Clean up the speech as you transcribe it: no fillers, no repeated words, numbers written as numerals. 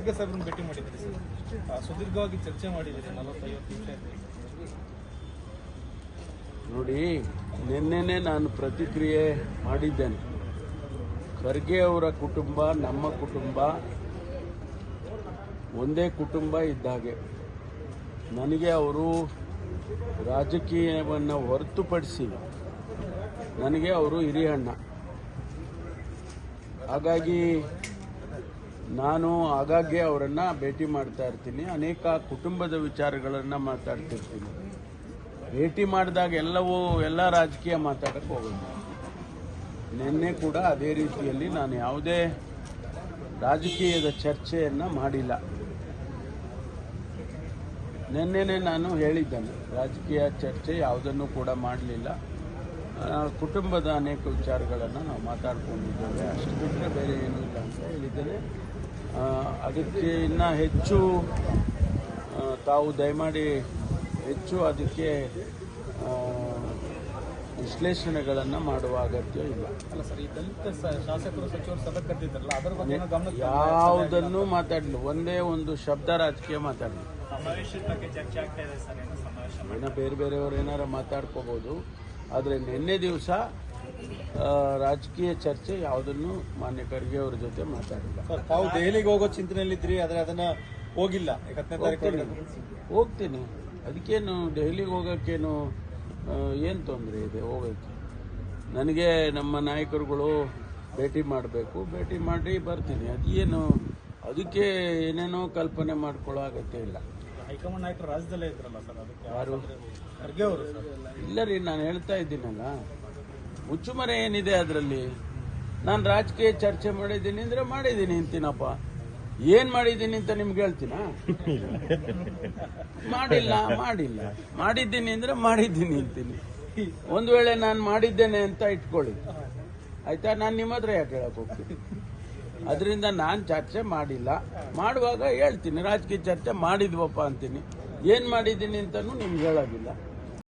ಖರ್ಗೆ ಸಾಹೇಬ್ರನ್ನ ಭೇಟಿ ಮಾಡಿದ್ರಿ ಸರ್, ಸುದೀರ್ಘವಾಗಿ ಚರ್ಚೆ ಮಾಡಿದ್ದೀರಿ 40-50 ನಿಮಿಷ. ನೋಡಿ, ನಿನ್ನೆನೆ ನಾನು ಪ್ರತಿಕ್ರಿಯೆ ಮಾಡಿದ್ದೇನೆ. ಖರ್ಗೆ ಅವರ ಕುಟುಂಬ ನಮ್ಮ ಕುಟುಂಬ ಒಂದೇ ಕುಟುಂಬ ಇದ್ದಾಗೆ. ನನಗೆ ಅವರು ರಾಜಕೀಯವನ್ನು ಹೊರತುಪಡಿಸಿ ನನಗೆ ಅವರು ಹಿರಿಯಣ್ಣ. ಹಾಗಾಗಿ ನಾನು ಆಗಾಗ್ಗೆ ಅವರನ್ನು ಭೇಟಿ ಮಾಡ್ತಾ ಇರ್ತೀನಿ. ಅನೇಕ ಕುಟುಂಬದ ವಿಚಾರಗಳನ್ನು ಮಾತಾಡ್ತಿರ್ತೀನಿ. ಭೇಟಿ ಮಾಡಿದಾಗ ಎಲ್ಲ ರಾಜಕೀಯ ಮಾತಾಡಕ್ಕೆ ಹೋಗೋದು. ನಿನ್ನೆ ಕೂಡ ಅದೇ ರೀತಿಯಲ್ಲಿ ನಾನು ಯಾವುದೇ ರಾಜಕೀಯದ ಚರ್ಚೆಯನ್ನು ಮಾಡಿಲ್ಲ. ನಿನ್ನೆನೆ ನಾನು ಹೇಳಿದ್ದೇನೆ, ರಾಜಕೀಯ ಚರ್ಚೆ ಯಾವುದನ್ನು ಕೂಡ ಮಾಡಲಿಲ್ಲ. ಕುಟುಂಬದ ಅನೇಕ ವಿಚಾರಗಳನ್ನು ನಾವು ಮಾತಾಡ್ಕೊಂಡಿದ್ದೇವೆ, ಅಷ್ಟು ಬಿಟ್ಟರೆ ಬೇರೆ ಏನೂ ಇಲ್ಲ ಅಂತ ಹೇಳಿದ್ದೇನೆ. ಅದಕ್ಕೆ ಇನ್ನೂ ಹೆಚ್ಚು ತಾವು ದಯಮಾಡಿ ಹೆಚ್ಚು ಅದಕ್ಕೆ ವಿಶ್ಲೇಷಣೆಗಳನ್ನು ಮಾಡುವ ಅಗತ್ಯ ಇಲ್ಲ. ಅಲ್ಲ ಸರ್, ಈ ದಲಿತ ಶಾಸಕರು ಸಚಿವರು ಸಭೆ ಕರೆದಿದ್ದಾರಲ್ಲ, ಅದರ ಬಗ್ಗೆ ಗಮನ ಯಾವುದನ್ನು ಮಾತಾಡಲಿ, ಒಂದೇ ಒಂದು ಶಬ್ದ ರಾಜಕೀಯ ಮಾತಾಡಲಿ. ಸಮಾವೇಶದ ಬಗ್ಗೆ ಚರ್ಚೆ ಆಗ್ತಾ ಇದೆ ಸರ್, ಸಮಾವೇಶ ಬೇರೆಯವರು ಏನಾರ ಮಾತಾಡ್ಕೋಬಹುದು. ಆದರೆ ನಿನ್ನೆ ದಿವಸ ರಾಜಕೀಯ ಚರ್ಚೆ ಯಾವುದನ್ನು ಮಾನ್ಯ ಖರ್ಗೆ ಅವರ ಜೊತೆ ಮಾತಾಡಿಲ್ಲ. ತಾವು ದೆಹಲಿಗೆ ಹೋಗೋ ಚಿಂತನೆಯಲ್ಲಿದ್ರಿ, ಆದರೆ ಅದನ್ನ ಹೋಗಿಲ್ಲ. 17 ತಾರೀಕು ಹೋಗ್ತೀನಿ. ಅದಕ್ಕೇನು ದೆಹಲಿಗೆ ಹೋಗೋಕ್ಕೇನು ಏನು ತೊಂದರೆ ಇದೆ? ಹೋಗೋಕ್ಕೆ ನನಗೆ ನಮ್ಮ ನಾಯಕರುಗಳು ಭೇಟಿ ಮಾಡಬೇಕು, ಭೇಟಿ ಮಾಡಿ ಬರ್ತೀನಿ. ಅದೇನು ಅದಕ್ಕೆ ಏನೇನೋ ಕಲ್ಪನೆ ಮಾಡ್ಕೊಳ್ಳೋ ಅಗತ್ಯ ಇಲ್ಲ. ಹೈಕಮಾಂಡ್ ನಾಯಕರು ರಾಜ್ಯದಲ್ಲೇ ಇದ್ರಲ್ಲ ಸರ್, ಅದಕ್ಕೆ ಯಾರು? ಖರ್ಗೆ ಅವರು. ಇಲ್ಲ ರೀ, ನಾನು ಹೇಳ್ತಾ ಇದ್ದೀನಲ್ಲ, ಮುಚ್ಚುಮರೆ ಏನಿದೆ ಅದರಲ್ಲಿ? ನಾನು ರಾಜಕೀಯ ಚರ್ಚೆ ಮಾಡಿದ್ದೀನಿ ಅಂದರೆ ಮಾಡಿದ್ದೀನಿ ಅಂತೀನಪ್ಪ. ಏನ್ ಮಾಡಿದ್ದೀನಿ ಅಂತ ನಿಮ್ಗೆ ಹೇಳ್ತೀನಾ? ಮಾಡಿಲ್ಲ ಮಾಡಿದ್ದೀನಿ ಅಂದ್ರೆ ಮಾಡಿದ್ದೀನಿ ಅಂತೀನಿ. ಒಂದು ವೇಳೆ ನಾನು ಮಾಡಿದ್ದೇನೆ ಅಂತ ಇಟ್ಕೊಳ್ಳಿ, ಆಯ್ತಾ? ನಾನು ನಿಮ್ಮ ಹತ್ರ ಯಾಕೆ ಹೇಳಕ್ ಹೋಗ್ತೀನಿ? ಅದರಿಂದ ನಾನು ಚರ್ಚೆ ಮಾಡಿಲ್ಲ. ಮಾಡುವಾಗ ಹೇಳ್ತೀನಿ, ರಾಜಕೀಯ ಚರ್ಚೆ ಮಾಡಿದ್ವಪ್ಪ ಅಂತೀನಿ. ಏನ್ ಮಾಡಿದ್ದೀನಿ ಅಂತನೂ ನಿಮ್ಗೆ ಹೇಳೋದಿಲ್ಲ.